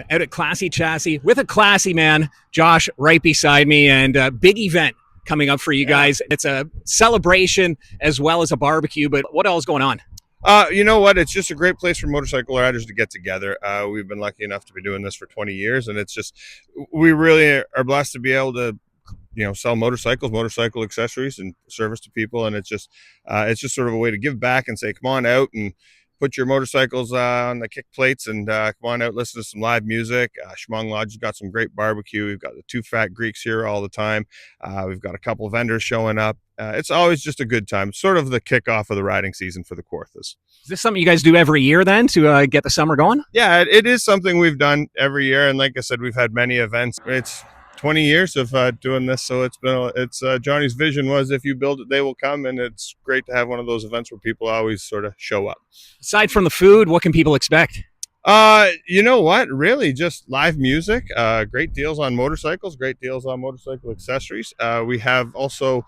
Out at Classy Chassis with a classy man, Josh, right beside me, and a big event coming up for you guys. It's a celebration as well as a barbecue, but what else is going on? You know what? It's just a great place for motorcycle riders to get together. We've been lucky enough to be doing this for 20 years, and it's just, we really are blessed to be able to, sell motorcycles, motorcycle accessories, and service to people. And it's just sort of a way to give back and say, come on out and put your motorcycles on the kick plates and come on out, listen to some live music. Schmong Lodge has got some great barbecue. We've got the two fat Greeks here all the time. We've got a couple vendors showing up. It's always just a good time. Sort of the kickoff of the riding season for the Kawarthas. Is this something you guys do every year then to get the summer going? Yeah, it is something we've done every year. And like I said, we've had many events. It's 20 years of doing this, so it's Johnny's vision was, if you build it, they will come, and it's great to have one of those events where people always sort of show up. Aside from the food, what can people expect? You know what? Really, just live music, great deals on motorcycles, great deals on motorcycle accessories. We have also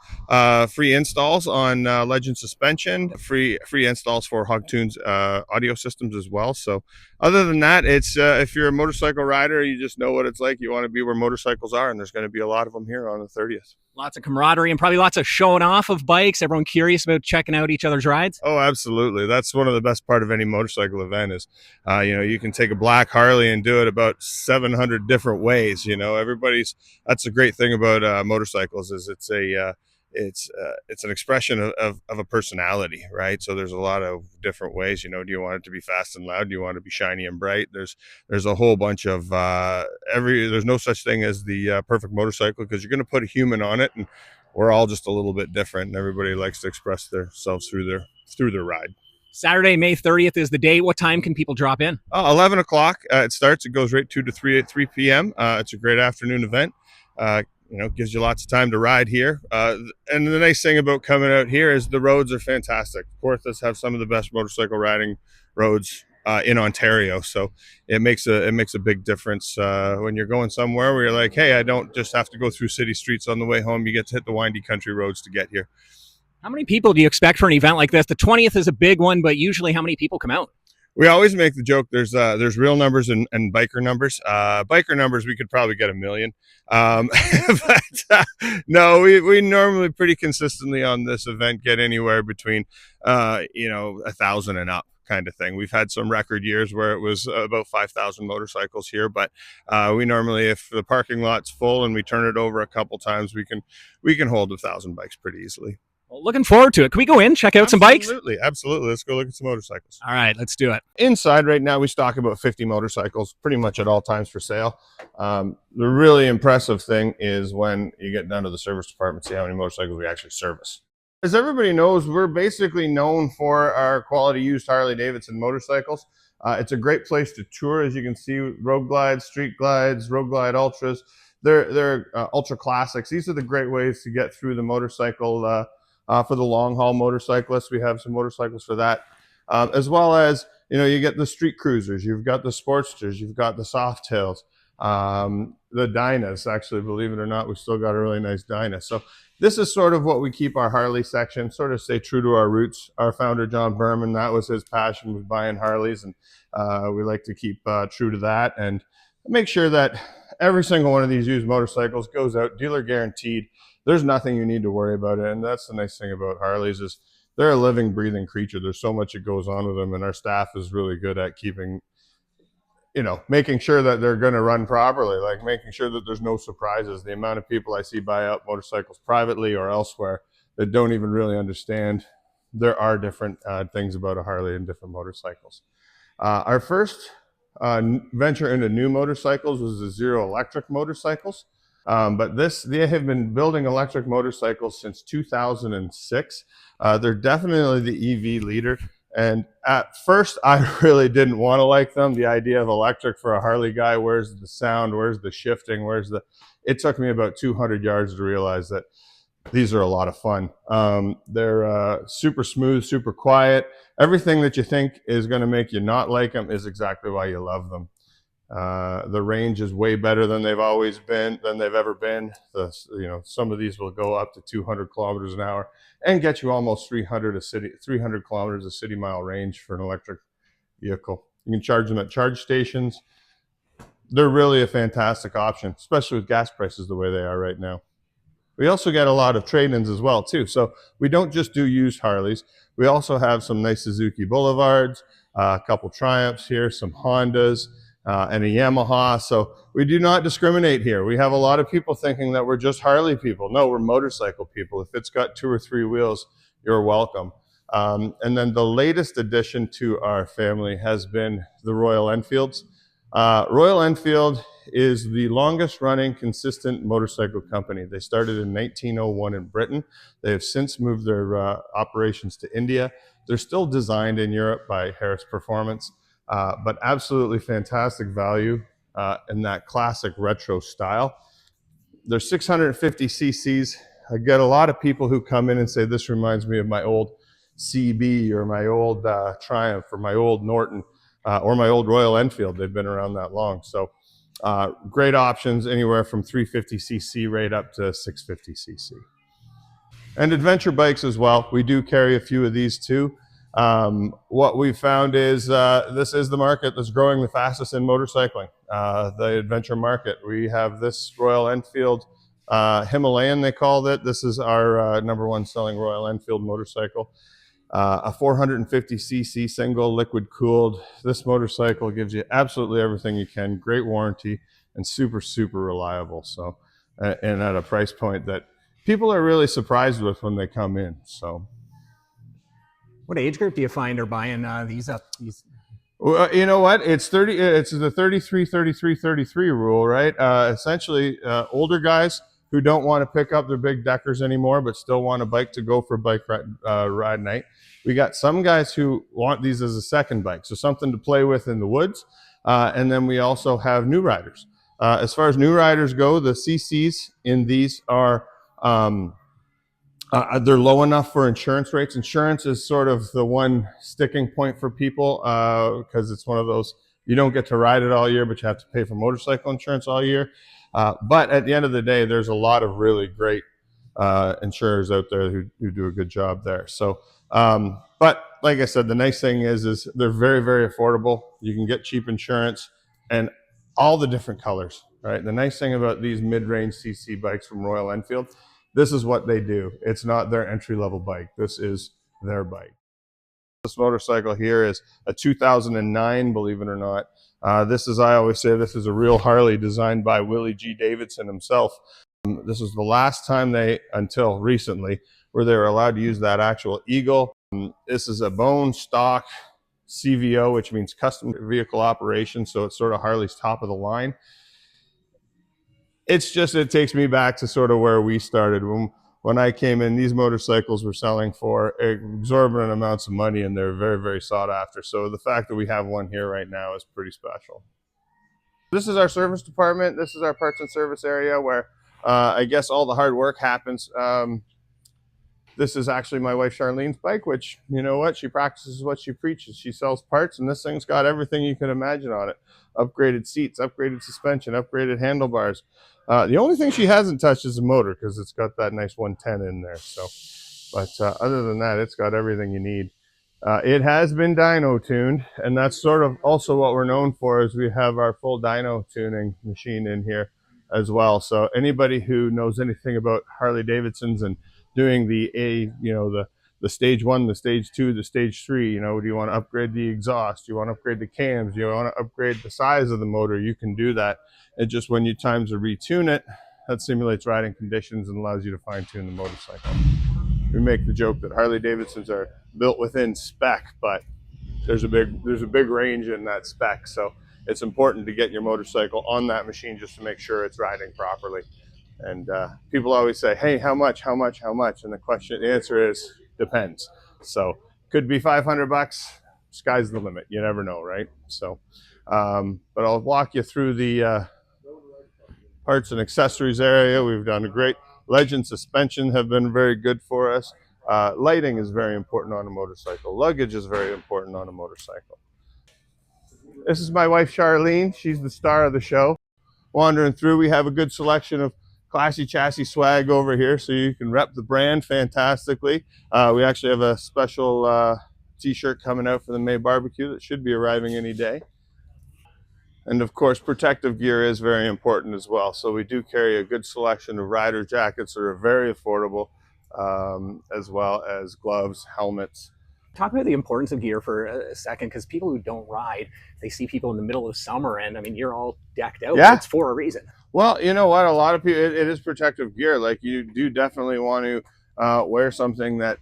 free installs on Legend suspension, free installs for Hogtoons audio systems as well. So other than that, it's if you're a motorcycle rider, you just know what it's like. You want to be where motorcycles are, and there's going to be a lot of them here on the 30th. Lots of camaraderie and probably lots of showing off of bikes. Everyone curious about checking out each other's rides. Oh, absolutely. That's one of the best part of any motorcycle event is, you can take a black Harley and do it about 700 different ways. That's a great thing about motorcycles is it's an expression of a personality, right? So there's a lot of different ways. Do you want it to be fast and loud? Do you want it to be shiny and bright? There's a whole bunch of there's no such thing as the perfect motorcycle, because you're going to put a human on it, and we're all just a little bit different, and everybody likes to express themselves through their ride. Saturday, May 30th is the date. What time can people drop in? 11 o'clock it starts. It goes right 2 to 3 at 3 p.m. It's a great afternoon event. Gives you lots of time to ride here. And the nice thing about coming out here is the roads are fantastic. Kawarthas have some of the best motorcycle riding roads in Ontario. So it makes a big difference when you're going somewhere where you're like, hey, I don't just have to go through city streets on the way home. You get to hit the windy country roads to get here. How many people do you expect for an event like this? The 20th is a big one, but usually how many people come out? We always make the joke, there's real numbers and biker numbers. Biker numbers, we could probably get 1 million. No, we normally pretty consistently on this event get anywhere between 1,000 and up kind of thing. We've had some record years where it was about 5,000 motorcycles here, but we normally, if the parking lot's full and we turn it over a couple times, we can hold 1,000 bikes pretty easily. Well, looking forward to it. Can we go in, check out some bikes? Absolutely. Let's go look at some motorcycles. All right, let's do it. Inside right now, we stock about 50 motorcycles pretty much at all times for sale. The really impressive thing is when you get down to the service department, see how many motorcycles we actually service. As everybody knows, we're basically known for our quality used Harley Davidson motorcycles. It's a great place to tour. As you can see, road glides, street glides, road glide ultras. They're ultra classics. These are the great ways to get through the motorcycle. For the long haul motorcyclists, we have some motorcycles for that, as well as, you get the street cruisers, you've got the Sportsters, you've got the Softails, the Dynas. Actually, believe it or not, we still got a really nice Dyna. So this is sort of what we keep our Harley section, sort of stay true to our roots. Our founder, John Berman, that was his passion, was buying Harleys, and we like to keep true to that and make sure that every single one of these used motorcycles goes out dealer guaranteed. There's nothing you need to worry about it. And that's the nice thing about Harleys is they're a living, breathing creature. There's so much that goes on with them, and our staff is really good at keeping, making sure that they're going to run properly, like making sure that there's no surprises. The amount of people I see buy out motorcycles privately or elsewhere that don't even really understand there are different things about a Harley and different motorcycles. Our first venture into new motorcycles was the Zero electric motorcycles. But they have been building electric motorcycles since 2006. They're definitely the EV leader. And at first, I really didn't want to like them. The idea of electric for a Harley guy, where's the sound, where's the shifting, it took me about 200 yards to realize that these are a lot of fun. They're super smooth, super quiet. Everything that you think is going to make you not like them is exactly why you love them. The range is way better than they've ever been. Some of these will go up to 200 kilometers an hour and get you almost 300 kilometers a city mile range for an electric vehicle. You can charge them at charge stations. they're really a fantastic option, especially with gas prices the way they are right now. We also get a lot of trade-ins as well too. So we don't just do used Harleys. We also have some nice Suzuki Boulevards, a couple Triumphs here, some Hondas, and a Yamaha. So we do not discriminate here. We have a lot of people thinking that we're just Harley people. No, we're motorcycle people. If it's got 2 or 3 wheels, you're welcome. And then the latest addition to our family has been the Royal Enfields. Royal Enfield is the longest running consistent motorcycle company. They started in 1901 in Britain. They have since moved their operations to India. They're still designed in Europe by Harris Performance, but absolutely fantastic value in that classic retro style. They're 650 cc's. I get a lot of people who come in and say, this reminds me of my old CB or my old Triumph or my old Norton or my old Royal Enfield. They've been around that long. So great options anywhere from 350cc right up to 650cc. And adventure bikes as well. We do carry a few of these too. What we've found is this is the market that's growing the fastest in motorcycling, the adventure market. We have this Royal Enfield Himalayan, they called it. This is our #1 selling Royal Enfield motorcycle. A 450cc single liquid cooled. This motorcycle gives you absolutely everything you can, great warranty, and super, super reliable. So, and at a price point that people are really surprised with when they come in. So, What age group do you find are buying these up? well, you know what? It's 30. It's the 33, 33, 33 rule, right? Essentially, older guys who don't want to pick up their big deckers anymore, but still want a bike to go for bike ride night. We got some guys who want these as a second bike, so something to play with in the woods. And then we also have new riders. As far as new riders go, the CCs in these are they're low enough for insurance rates. Insurance is sort of the one sticking point for people because it's one of those, you don't get to ride it all year, but you have to pay for motorcycle insurance all year. But at the end of the day, there's a lot of really great insurers out there who do a good job there. So, but like I said, the nice thing is they're very, very affordable. You can get cheap insurance and all the different colors, right? The nice thing about these mid-range CC bikes from Royal Enfield, this is what they do. It's not their entry-level bike. This is their bike. This motorcycle here is a 2009, believe it or not. This is, I always say, this is a real Harley designed by Willie G. Davidson himself. This was the last time until recently, where they were allowed to use that actual eagle. This is a bone stock CVO, which means custom vehicle operation. So it's sort of Harley's top of the line. It's just, it takes me back to sort of where we started. When I came in, these motorcycles were selling for exorbitant amounts of money and they're very, very sought after. So the fact that we have one here right now is pretty special. This is our service department. This is our parts and service area where I guess all the hard work happens. This is actually my wife Charlene's bike, which, you know what, she practices what she preaches. She sells parts, and this thing's got everything you can imagine on it. Upgraded seats, upgraded suspension, upgraded handlebars. The only thing she hasn't touched is the motor because it's got that nice 110 in there. So, but other than that, it's got everything you need. It has been dyno tuned, and that's sort of also what we're known for is we have our full dyno tuning machine in here as well. So anybody who knows anything about Harley Davidsons and doing the stage 1, the stage 2, the stage 3, do you want to upgrade the exhaust? Do you want to upgrade the cams? Do you want to upgrade the size of the motor? You can do that. It just, when you time to retune it, that simulates riding conditions and allows you to fine tune the motorcycle. We make the joke that Harley Davidsons are built within spec, but there's a big range in that spec. So it's important to get your motorcycle on that machine just to make sure it's riding properly. And people always say, hey, how much? And the answer is depends. So could be $500, sky's the limit. You never know, right? So, but I'll walk you through the parts and accessories area. We've done a great. Legend suspension have been very good for us. Lighting is very important on a motorcycle. Luggage is very important on a motorcycle. This is my wife, Charlene. She's the star of the show. Wandering through, we have a good selection of classy chassis swag over here, so you can rep the brand fantastically. We actually have a special t-shirt coming out for the May barbecue that should be arriving any day. And of course, protective gear is very important as well. So we do carry a good selection of rider jackets that are very affordable, as well as gloves, helmets. Talk about the importance of gear for a second, because people who don't ride, they see people in the middle of summer, and I mean, you're all decked out. Yeah. It's for a reason. Well, you know what? A lot of people, it is protective gear. Like, you do definitely want to wear something that,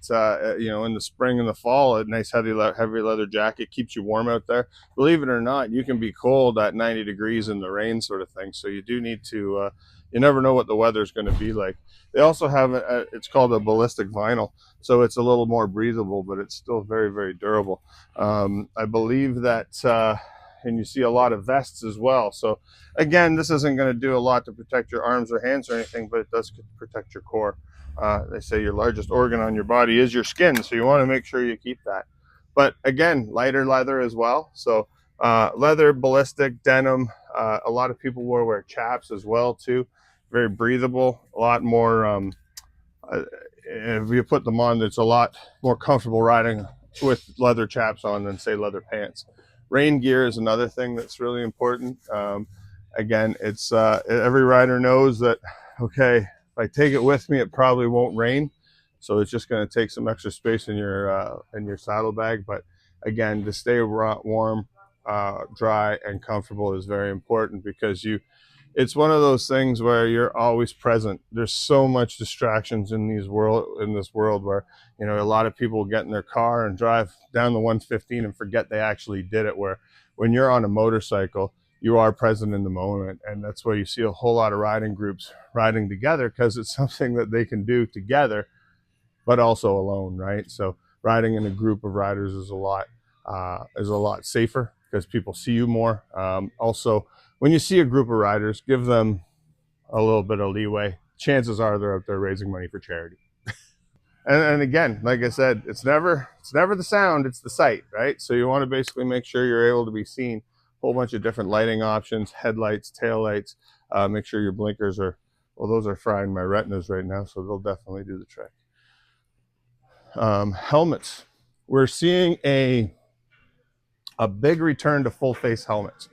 you know, in the spring and the fall, a nice heavy leather jacket keeps you warm out there. Believe it or not, you can be cold at 90 degrees in the rain, sort of thing. So you do need to, you never know what the weather is going to be like. They also have, it's called a ballistic vinyl. So it's a little more breathable, but it's still very, very durable. I believe that, and you see a lot of vests as well. So again, this isn't going to do a lot to protect your arms or hands or anything, but it does protect your core. They say your largest organ on your body is your skin, so you want to make sure you keep that. But again, lighter leather as well. So leather, ballistic, denim. A lot of people wear chaps as well too. Very breathable. A lot more. If you put them on, it's a lot more comfortable riding with leather chaps on than, say, leather pants. Rain gear is another thing that's really important. Again, it's every rider knows that, okay, if I take it with me, it probably won't rain. So it's just going to take some extra space in your saddlebag. But again, to stay warm, dry, and comfortable is very important, because it's one of those things where you're always present. There's so much distractions in this world where, you know, a lot of people get in their car and drive down the 115 and forget they actually did it. Where when you're on a motorcycle, you are present in the moment, and that's why you see a whole lot of riding groups riding together, because it's something that they can do together, but also alone, right? So riding in a group of riders is a lot safer, because people see you more. Also, when you see a group of riders, give them a little bit of leeway. Chances are they're out there raising money for charity. And again, like I said, it's never the sound, it's the sight, right? So you want to basically make sure you're able to be seen. A whole bunch of different lighting options, headlights, taillights. Make sure your blinkers are, well, those are frying my retinas right now, so they'll definitely do the trick. Helmets. We're seeing a big return to full face helmets.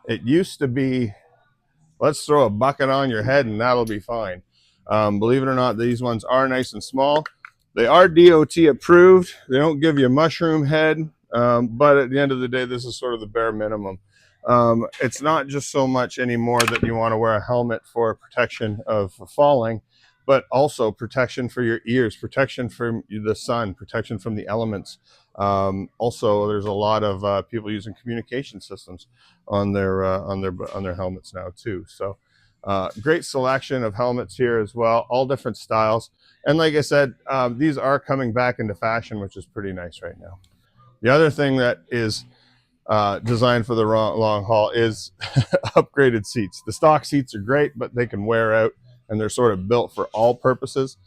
It used to be, let's throw a bucket on your head and that'll be fine. Believe it or not, these ones are nice and small. They are DOT approved. They don't give you a mushroom head, but at the end of the day, this is sort of the bare minimum. It's not just so much anymore that you want to wear a helmet for protection of falling, but also protection for your ears, protection from the sun, protection from the elements. Also, there's a lot of people using communication systems on their helmets now too. So great selection of helmets here as well, all different styles. And like I said, these are coming back into fashion, which is pretty nice right now. The other thing that is designed for the long haul is upgraded seats. The stock seats are great, but they can wear out, and they're sort of built for all purposes.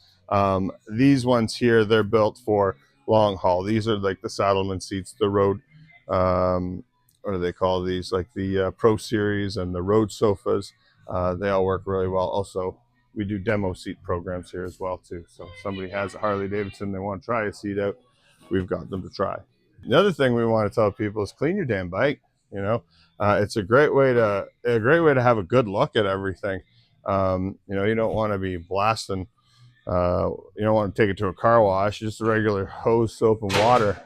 These ones here, they're built for long haul. These are like the Saddleman seats, the road, what do they call these? Like the Pro Series and the road sofas. They all work really well. Also, we do demo seat programs here as well too. So if somebody has a Harley Davidson, they want to try a seat out, we've got them to try. The other thing we want to tell people is clean your damn bike. You know, it's a great way to have a good look at everything. You know, you don't want to be blasting. You don't want to take it to a car wash. Just a regular hose, soap, and water.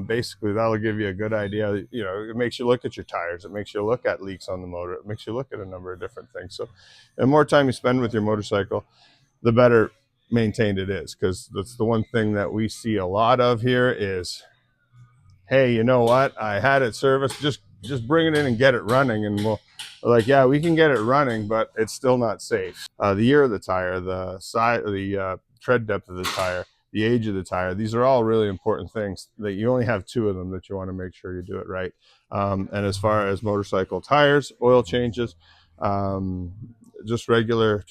Basically, that'll give you a good idea. You know, it makes you look at your tires. It makes you look at leaks on the motor. It makes you look at a number of different things. So, the more time you spend with your motorcycle, the better maintained it is. Because that's the one thing that we see a lot of here is, hey, you know what? I had it serviced. Just bring it in and get it running, and we're like, yeah, we can get it running, but it's still not safe. The year of the tire, the size, the tread depth of the tire, the age of the tire. These are all really important things. That you only have 2 of them that you want to make sure you do it right. And as far as motorcycle tires, oil changes, just regular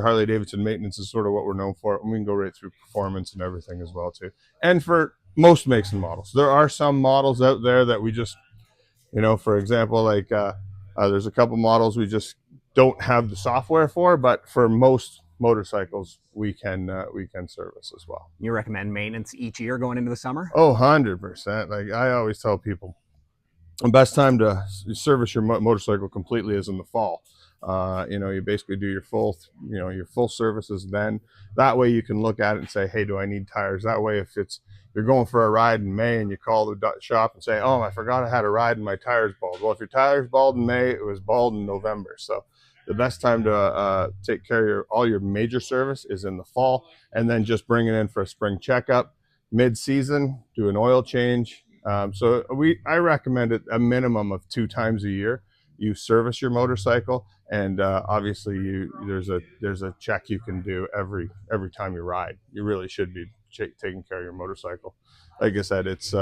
Harley Davidson maintenance is sort of what we're known for. And we can go right through performance and everything as well too. And for most makes and models, there are some models out there that we just, you know, for example, like there's a couple models we just don't have the software for, but for most motorcycles we can service as well. You recommend maintenance each year going into the summer? Oh, 100%. Like I always tell people, The best time to service your motorcycle completely is in the fall. You basically do your full services then. That way you can look at it and say, hey, do I need tires? That way, if you're going for a ride in May and you call the shop and say, oh, I forgot I had a ride and my tire's bald. Well, if your tire's bald in May, it was bald in November. So the best time to take care of all your major service is in the fall, and then just bring it in for a spring checkup. Mid-season, do an oil change. I recommend it a minimum of 2 times a year. You service your motorcycle, and obviously there's a check you can do every time you ride. You really should be taking care of your motorcycle. Like I said, it's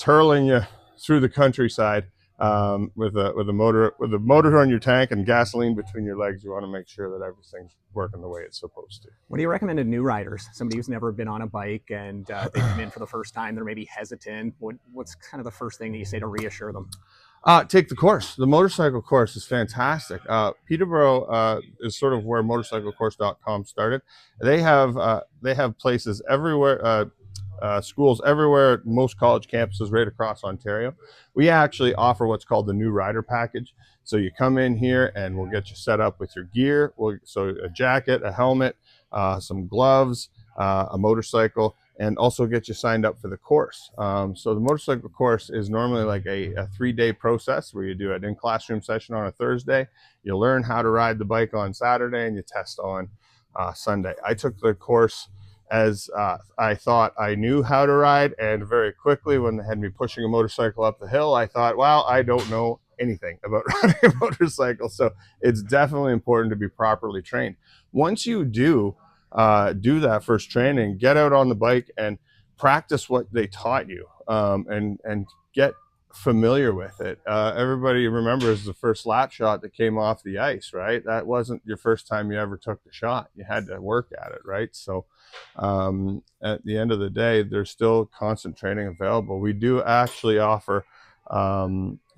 hurling you through the countryside with a motor on your tank and gasoline between your legs. You want to make sure that everything's working the way it's supposed to. What do you recommend to new riders? Somebody who's never been on a bike and they come in for the first time, they're maybe hesitant. What's kind of the first thing that you say to reassure them? Take the course. The motorcycle course is fantastic. Peterborough is sort of where motorcyclecourse.com started. They have places everywhere, schools everywhere, most college campuses right across Ontario. We actually offer what's called the new rider package. So you come in here and we'll get you set up with your gear. So a jacket, a helmet, some gloves, a motorcycle, and also get you signed up for the course. So the motorcycle course is normally like a 3-day process where you do an in-classroom session on a Thursday. You learn how to ride the bike on Saturday, and you test on Sunday. I took the course as I thought I knew how to ride, and very quickly when they had me pushing a motorcycle up the hill, I thought, well, I don't know anything about riding a motorcycle. So it's definitely important to be properly trained. Once you do that first training, get out on the bike and practice what they taught you, and get familiar with it. Everybody remembers the first lap shot that came off the ice, right? That wasn't your first time you ever took the shot. You had to work at it, right? So at the end of the day, there's still constant training available. We do actually offer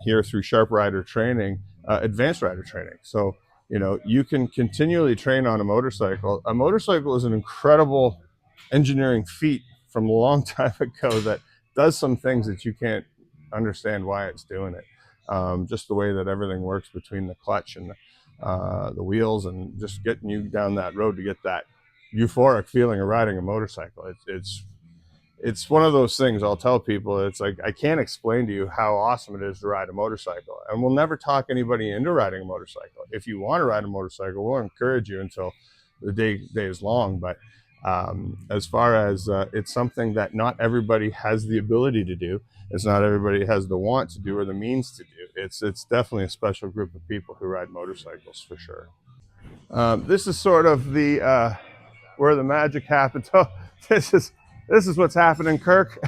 here through Sharp Rider Training, advanced rider training. So you can continually train on a motorcycle. A motorcycle is an incredible engineering feat from a long time ago that does some things that you can't understand why it's doing it. Just the way that everything works between the clutch and the wheels, and just getting you down that road to get that euphoric feeling of riding a motorcycle. It's one of those things I'll tell people. It's like, I can't explain to you how awesome it is to ride a motorcycle. And we'll never talk anybody into riding a motorcycle. If you want to ride a motorcycle, we'll encourage you until the day is long. But as far as it's something that not everybody has the ability to do. It's not everybody has the want to do or the means to do. It's definitely a special group of people who ride motorcycles, for sure. This is sort of the where the magic happens. Oh, this is what's happening, Kirk.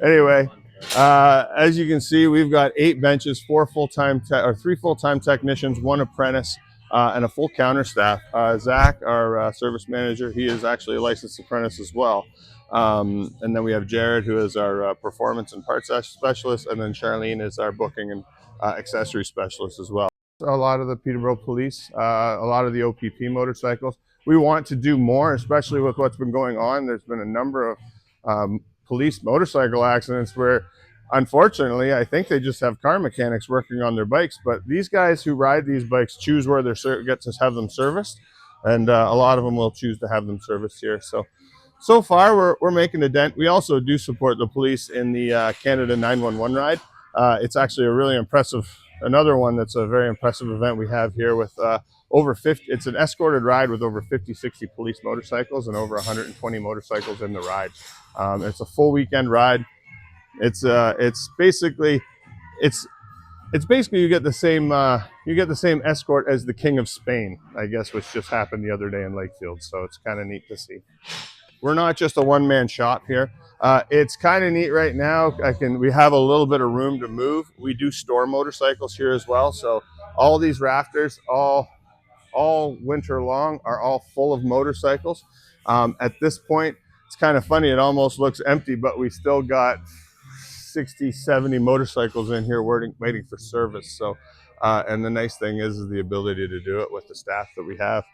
Anyway, as you can see, we've got 8 benches, 3 full-time technicians, 1 apprentice, and a full counter staff. Zach, our service manager, he is actually a licensed apprentice as well. And then we have Jared, who is our performance and parts specialist, and then Charlene is our booking and accessory specialist as well. A lot of the Peterborough police, a lot of the OPP motorcycles. We want to do more, especially with what's been going on. There's been a number of police motorcycle accidents where, unfortunately, I think they just have car mechanics working on their bikes. But these guys who ride these bikes choose where they get to have them serviced, and a lot of them will choose to have them serviced here. So far, we're making a dent. We also do support the police in the Canada 911 ride. It's actually a really impressive, another one that's a very impressive event we have here with over 50. It's an escorted ride with over 50, 60 police motorcycles and over 120 motorcycles in the ride. It's a full weekend ride. It's basically you get the same escort as the King of Spain, I guess, which just happened the other day in Lakefield. So it's kind of neat to see. We're not just a one-man shop here. It's kind of neat right now. We have a little bit of room to move. We do store motorcycles here as well. So all these rafters, all winter long, are all full of motorcycles. At this point, it's kind of funny. It almost looks empty, but we still got 60, 70 motorcycles in here waiting for service. So, and the nice thing is the ability to do it with the staff that we have.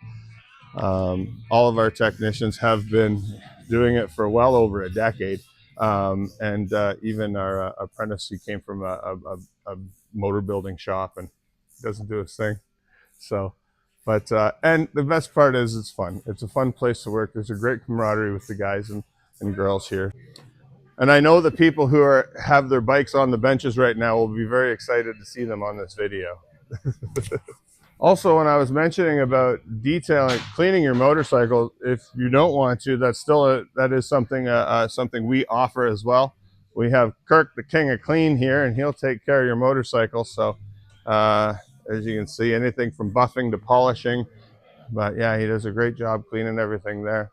All of our technicians have been doing it for well over a decade. And even our apprentice, he came from a motor building shop and doesn't do his thing. So, but and the best part is it's fun. It's a fun place to work. There's a great camaraderie with the guys and girls here. And I know the people who have their bikes on the benches right now will be very excited to see them on this video. Also, when I was mentioning about detailing, cleaning your motorcycle, if you don't want to, that is something something we offer as well. We have Kirk, the king of clean here, and he'll take care of your motorcycle. So, as you can see, anything from buffing to polishing. But yeah, he does a great job cleaning everything there.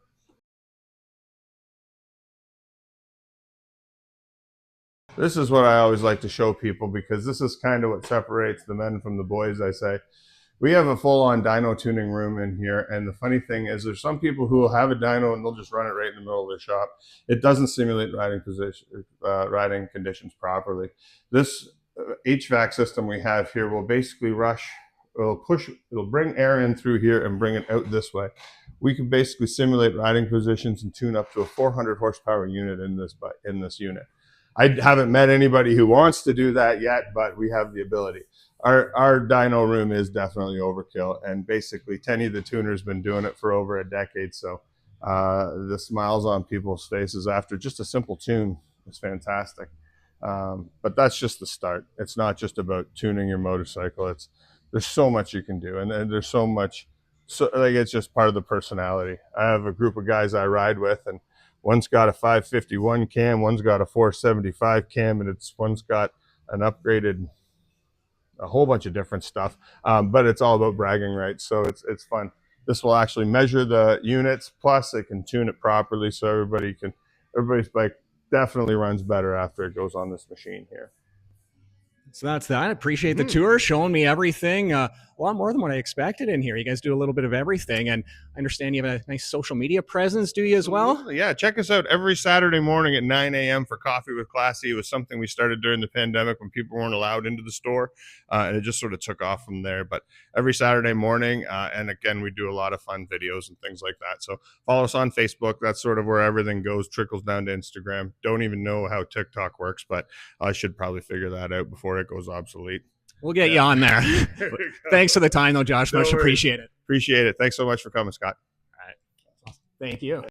This is what I always like to show people, because this is kind of what separates the men from the boys, I say. We have a full-on dyno tuning room in here, and the funny thing is there's some people who will have a dyno and they'll just run it right in the middle of their shop. It doesn't simulate riding conditions properly. This HVAC system we have here will basically it'll bring air in through here and bring it out this way. We can basically simulate riding positions and tune up to a 400 horsepower unit in this unit. I haven't met anybody who wants to do that yet, but we have the ability. Our dyno room is definitely overkill, and basically Tenny the tuner's been doing it for over a decade, so the smiles on people's faces after just a simple tune is fantastic. But that's just the start. It's not just about tuning your motorcycle. There's so much you can do, and there's so much, like, it's just part of the personality. I have a group of guys I ride with, and one's got a 551 cam, one's got a 475 cam, and one's got an upgraded, a whole bunch of different stuff. But it's all about bragging rights, so it's fun. This will actually measure the units, plus it can tune it properly, so everybody's bike definitely runs better after it goes on this machine here. So that's that. I appreciate the tour, showing me everything. A lot more than what I expected in here. You guys do a little bit of everything, and I understand you have a nice social media presence, do you, as well? Yeah, check us out every Saturday morning at 9 a.m. for Coffee with Classy. It was something we started during the pandemic when people weren't allowed into the store, and it just sort of took off from there. But every Saturday morning, and again, we do a lot of fun videos and things like that. So follow us on Facebook. That's sort of where everything goes, trickles down to Instagram. Don't even know how TikTok works, but I should probably figure that out before it goes obsolete. We'll get you on there. Thanks for the time, though, Josh. Much appreciated. Appreciate it. Thanks so much for coming, Scott. All right. Thank you.